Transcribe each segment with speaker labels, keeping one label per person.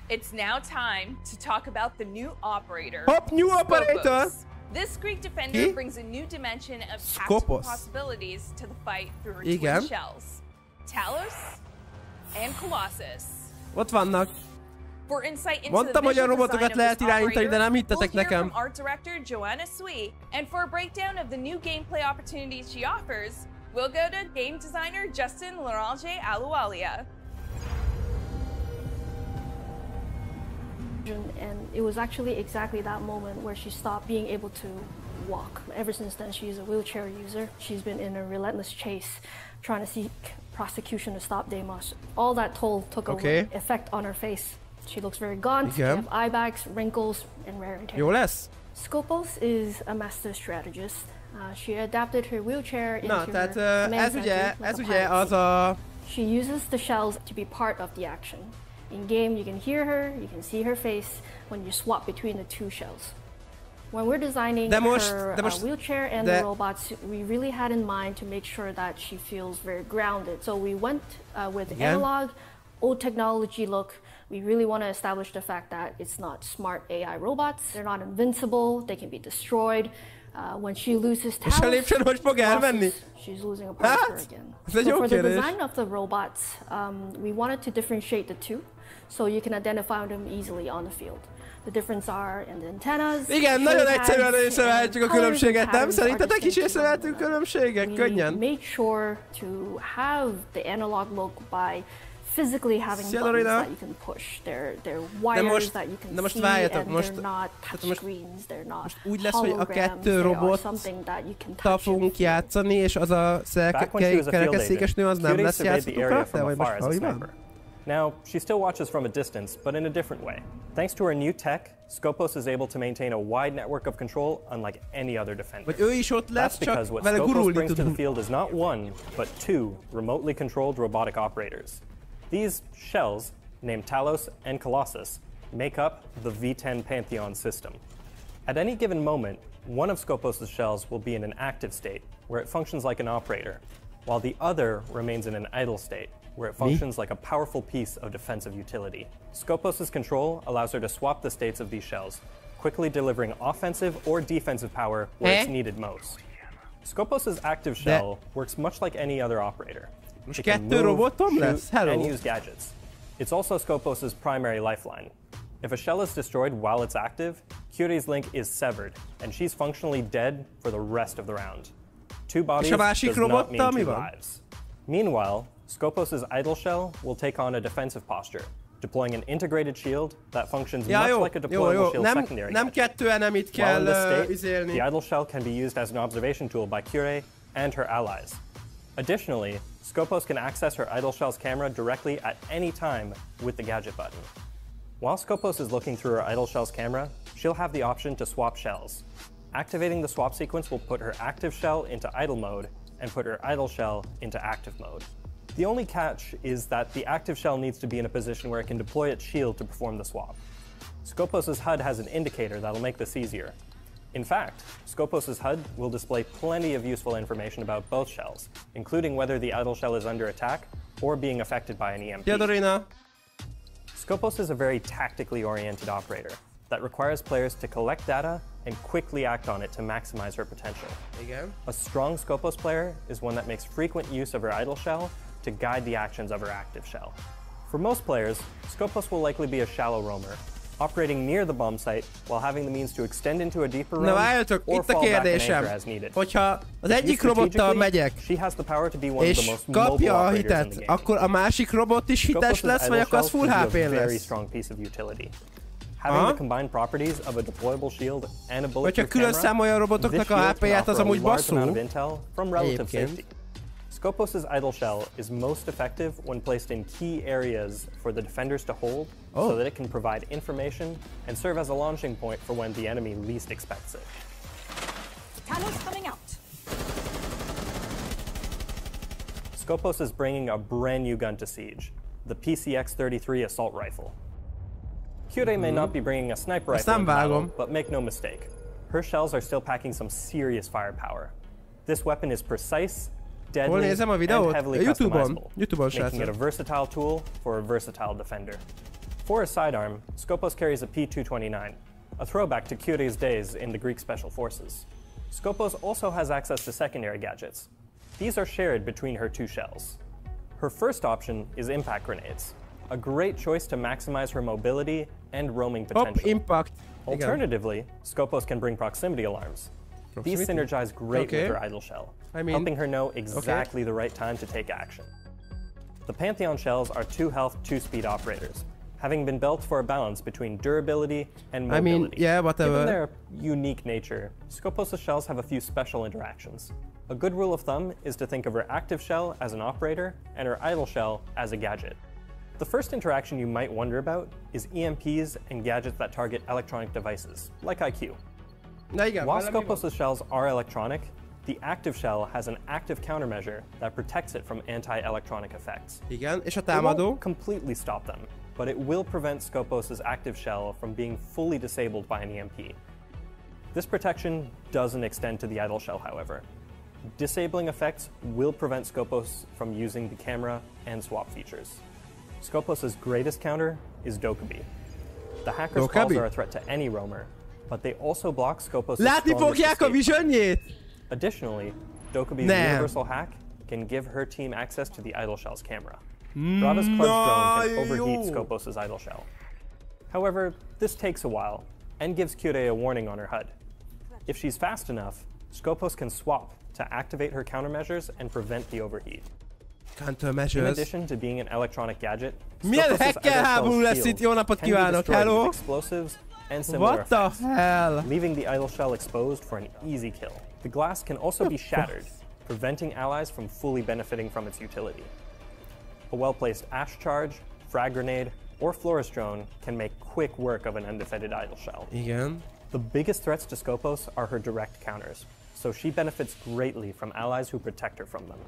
Speaker 1: It's now time to talk about the new operator.
Speaker 2: Hop, new operator!
Speaker 1: This Greek defender brings a new dimension of tactical possibilities to the fight through her twin shells, Talos and Colossus.
Speaker 2: Ott vannak.
Speaker 1: For insight into
Speaker 2: Mondtam, hogy a robotokat lehet irányítani, de nem hittetek nekem.
Speaker 1: From art director Joanna Sui, and for a breakdown of the new gameplay opportunities she offers, we'll go to game designer Justin Larange Alualia.
Speaker 3: And it was actually exactly that moment where she stopped being able to walk. Ever since then, she's a wheelchair user. She's been in a relentless chase, trying to seek prosecution to stop Doma. All that toll took an effect on her face. She looks very gaunt, she has eye bags, wrinkles, and wear and tear.
Speaker 2: Jó lesz.
Speaker 3: Skopós is a master strategist. She adapted her wheelchair into her
Speaker 2: tehát ez ugye az
Speaker 3: She uses the shells to be part of the action. In game, you can hear her, you can see her face when you swap between the two shells. When we're designing her wheelchair and the robots, we really had in mind to make sure that she feels very grounded. So we went with analog, old technology look. We really want to establish the fact that it's not smart AI robots. They're not invincible. They can be destroyed. When she loses Talos, she's losing a part of her again. So for the design of the robots, we wanted to differentiate the two, so you can identify them easily on the field. The difference are in the antennas.
Speaker 2: Igen, nagyon egyszerűen észrevehetjük a különbséget, nem? Szerintetek is észrevehetünk különbséget? Könnyen.
Speaker 3: We made sure to have the analog look by physically having buttons that you can push. They're wires that you can see, and they're not touch screens, they're not holograms, they are something that you can touch.
Speaker 2: Fogunk játszani, és az a kerekesszékes nő az nem lesz játszhatókra? Vagy most ahogy van?
Speaker 4: Now, she still watches from a distance, but in a different way. Thanks to her new tech, Skopós is able to maintain a wide network of control unlike any other defender. That's because what Skopós brings to the field is not one, but two remotely controlled robotic operators. These shells, named Talos and Colossus, make up the V10 Pantheon system. At any given moment, one of Skopós' shells will be in an active state, where it functions like an operator, while the other remains in an idle state, where it functions like a powerful piece of defensive utility. Skopós' control allows her to swap the states of these shells, quickly delivering offensive or defensive power where it's needed most. Skopós' active shell works much like any other operator. It can move, shoot, and use gadgets. It's also Skopós' primary lifeline. If a shell is destroyed while it's active, Curie's link is severed, and she's functionally dead for the rest of the round. Two bodies does not mean two lives. Meanwhile, Skopós' idle shell will take on a defensive posture, deploying an integrated shield that functions much like a deployable shield secondary gadget. While in this state, the idle shell can be used as an observation tool by Curie and her allies. Additionally, Skopós can access her idle shell's camera directly at any time with the gadget button. While Skopós is looking through her idle shell's camera, she'll have the option to swap shells. Activating the swap sequence will put her active shell into idle mode and put her idle shell into active mode. The only catch is that the active shell needs to be in a position where it can deploy its shield to perform the swap. Skopós' HUD has an indicator that'll make this easier. In fact, Skopós' HUD will display plenty of useful information about both shells, including whether the idle shell is under attack or being affected by an EMP. Skopós is a very tactically oriented operator that requires players to collect data and quickly act on it to maximize her potential. A strong Skopós player is one that makes frequent use of her idle shell to guide the actions of her active shell. For most players, Skopós will likely be a shallow roamer, operating near the bomb site while having the means to extend into a deeper room or fall back and anchor as needed.
Speaker 2: Hogyha az egyik robottal megyek, és kapja a hitet, akkor a másik robot is hites lesz, vagy akkor az full HP lesz. Hogyha külön számolja a robotoknak a HP-ját, az amúgy basszul. Egyébként.
Speaker 4: Skopós' idle shell is most effective when placed in key areas for the defenders to hold so that it can provide information and serve as a launching point for when the enemy least expects it.
Speaker 1: Talos coming out.
Speaker 4: Skopós is bringing a brand new gun to Siege, the PCX-33 assault rifle. Curie may not be bringing a sniper rifle in battle, but make no mistake, her shells are still packing some serious firepower. This weapon is precise, deadly, and heavily customizable, making it a versatile tool for a versatile defender. For a sidearm, Skopós carries a P229, a throwback to Kyre's days in the Greek Special Forces. Skopós also has access to secondary gadgets. These are shared between her two shells. Her first option is impact grenades, a great choice to maximize her mobility and roaming potential.
Speaker 2: Impact.
Speaker 4: Alternatively, Skopós can bring proximity alarms. These synergize great with her idle shell, helping her know exactly the right time to take action. The Pantheon shells are 2 health, 2 speed operators, having been built for a balance between durability and mobility. Given their unique nature, Skopós' shells have a few special interactions. A good rule of thumb is to think of her active shell as an operator and her idle shell as a gadget. The first interaction you might wonder about is EMPs and gadgets that target electronic devices, like IQ. While Skopós' shells are electronic, the active shell has an active countermeasure that protects it from anti-electronic effects. It won't completely stop them, but it will prevent Skopós' active shell from being fully disabled by an EMP. This protection doesn't extend to the idle shell, however. Disabling effects will prevent Skopós from using the camera and swap features. Skopós' greatest counter is Dokkaebi. The hacker's calls are a threat to any roamer, but they also block Skopós' strongest escape. Additionally, Dokkaebi's universal hack can give her team access to the idle shell's camera. Brava's clutch drone can overheat Skopós' idle shell. However, this takes a while and gives Kyre a warning on her HUD. If she's fast enough, Skopós can swap to activate her countermeasures and prevent the overheat. In addition to being an electronic gadget, Skopós' idle shell's shield can be destroyed with explosives and similar effects, leaving the idle shell exposed for an easy kill. The glass can also be shattered, preventing allies from fully benefiting from its utility. A well-placed ash charge, frag grenade, or florist drone can make quick work of an undefended idle shell. The biggest threats to Skopós are her direct counters, so she benefits greatly from allies who protect her from them.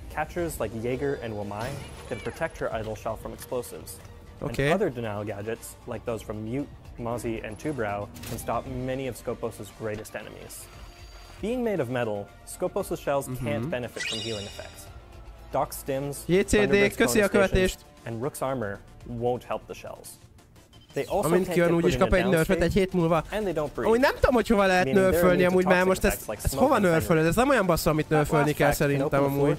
Speaker 4: Catchers like Jaeger and Wamai can protect her idle shell from explosives. And other denial gadgets, like those from Mute, Mozzie, and Tubrau, can stop many of Skopós' greatest enemies. Being made of metal, Skopós' shells can't benefit from healing effects. Doc's stims, Thunderbird's bonus and Rook's armor won't help the shells. They also can't get put in a down state, and they don't breathe.
Speaker 2: Amúgy nem tudom, hogy hova lehet nörfölni, amúgy már most ez hova nörfölöd? Ez nem olyan bassza, amit nörfölni kell szerintem amúgy.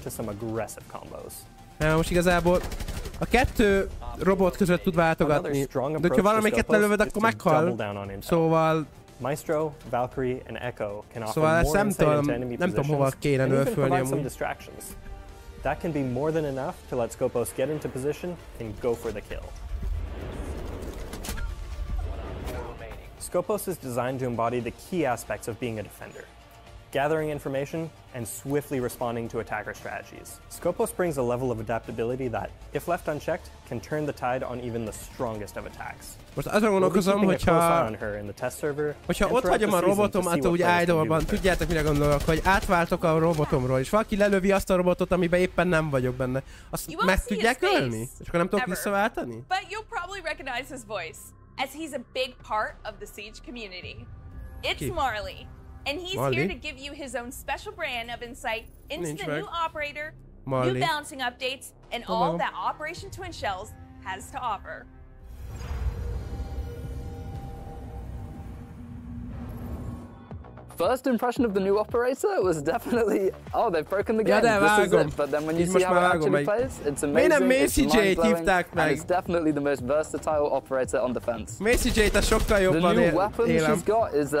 Speaker 2: Most igazából a 2 robot között tud váltogatni, de ha valamelyiket lelövöd, akkor meghal. Szóval...
Speaker 4: Maestro, Valkyrie, and Echo can offer
Speaker 2: szóval
Speaker 4: more insight into enemy
Speaker 2: nem tudom hova kéne
Speaker 4: and even
Speaker 2: nörfölni
Speaker 4: provide some
Speaker 2: amúgy.
Speaker 4: distractions. That can be more than enough to let Skopós get into position and go for the kill. Skopós is designed to embody the key aspects of being a defender: gathering information and swiftly responding to attacker strategies. Skopós brings a level of adaptability that, if left unchecked, can turn the tide on even the strongest of attacks.
Speaker 2: Most azon gondolkozom, hogyha ott hagyom a robotomat úgy idle-ban, tudjátok mire gondolok, hogy átváltok a robotomról, és valaki lelövi azt a robotot, amiben éppen nem vagyok benne. Azt meg tudják ölni? És akkor nem tudok visszaváltani?
Speaker 1: But you'll probably recognize his voice, as he's a big part of the Siege community. It's Marley, and he's here to give you his own special brand of insight into the new operator, new balancing updates, and all that Operation Twin Shells has to offer.
Speaker 5: First impression of the new operator was definitely, oh, they've broken the game, this is it. But then when you see how it actually plays, it's amazing, it's mind-blowing, and it's definitely the most versatile operator on defense. The new weapon she's got is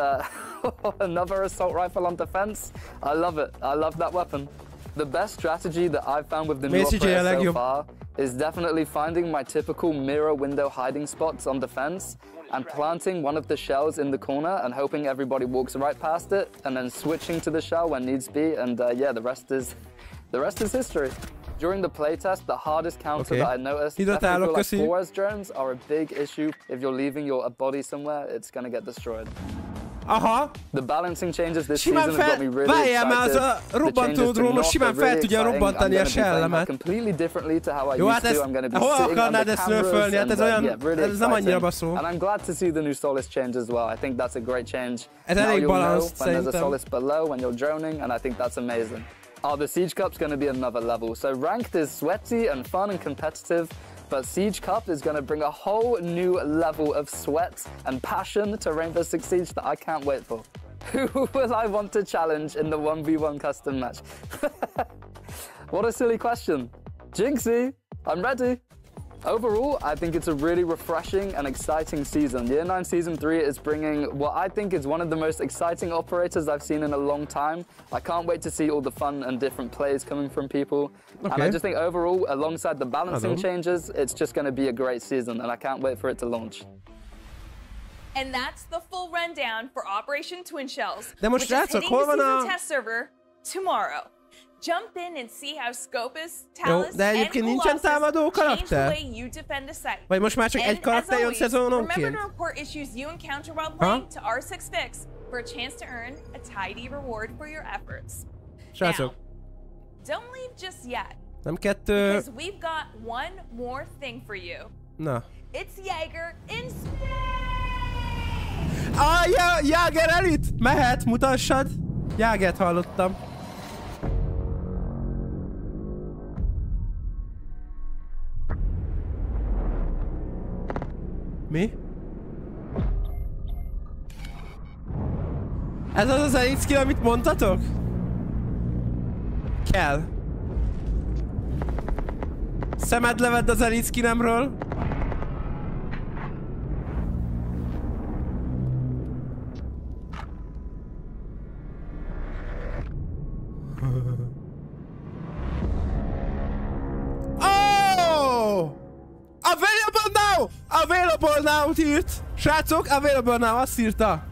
Speaker 5: another assault rifle on defense. I love it, I love that weapon. The best strategy that I've found with the new operator so far is definitely finding my typical mirror window hiding spots on defense and planting one of the shells in the corner and hoping everybody walks right past it, and then switching to the shell when needs be, and yeah, the rest is history. During the playtest, the hardest counter that I noticed, I feel like 4S drones are a big issue. If you're leaving your body somewhere, it's gonna get destroyed. The balancing changes this season have got me really excited. The changes to knock are really exciting. I'm going to be playing that completely differently to how I used to. I'm going to be sitting under cameras and yeah, really exciting. And I'm glad to see the new Solis change as well. I think that's a great change. Now you'll know when there's a Solis below, when you're droning, and I think that's amazing. The Siege Cup's going to be another level. So ranked is sweaty and fun and competitive, but Siege Cup is going to bring a whole new level of sweat and passion to Rainbow Six Siege that I can't wait for. Who will I want to challenge in the 1v1 custom match? What a silly question. Jinxie, I'm ready. Overall, I think it's a really refreshing and exciting season. Year 9 Season 3 is bringing what I think is one of the most exciting operators I've seen in a long time. I can't wait to see all the fun and different plays coming from people. Okay. And I just think overall, alongside the balancing changes, it's just going to be a great season, and I can't wait for it to launch.
Speaker 1: And that's the full rundown for Operation Twin Shells,
Speaker 2: which is hitting
Speaker 1: the season test server tomorrow. Jump in and see how Skopós, Talus, and change the way you defend a site.
Speaker 2: Vagy most már csak egy karakter jön szezononként?
Speaker 1: Remember to report issues you encounter while playing to R6Fix for a chance to earn a tidy reward for your efforts.
Speaker 2: Srácok.
Speaker 1: Don't leave just yet.
Speaker 2: Nem kettő.
Speaker 1: Because we've got one more thing for you.
Speaker 2: Na.
Speaker 1: It's Jaeger in
Speaker 2: Jaeger elit! Mehet, mutassad! Jagert hallottam. Mi? Ez az az elite skill, amit mondtatok? Kell. Szemed levedd az elite skillemről. Oh! Available now! Available now-t írt! Srácok, available now, azt írta.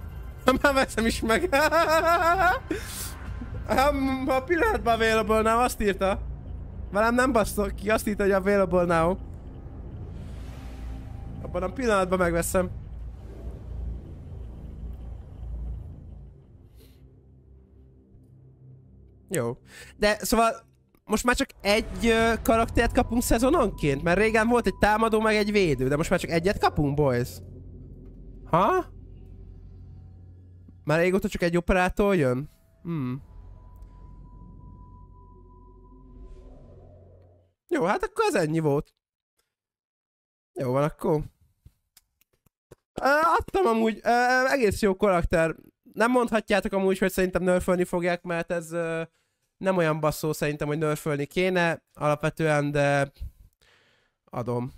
Speaker 2: Már veszem is meg. A pillanatban available now, azt írta. Velem nem basztok ki, azt írta, hogy available now. Abban a pillanatban megveszem. Jó. De szóval most már csak egy karaktert kapunk szezononként? Mert régen volt egy támadó meg egy védő, de most már csak egyet kapunk, boys? Ha? Már régóta csak egy operátor jön? Jó, hát akkor ez ennyi volt. Jó van akkor. Adtam amúgy, egész jó karakter. Nem mondhatjátok amúgy, hogy szerintem nerfölni fogják, mert ez nem olyan basszó szerintem, hogy nerfölni kéne alapvetően, de adom.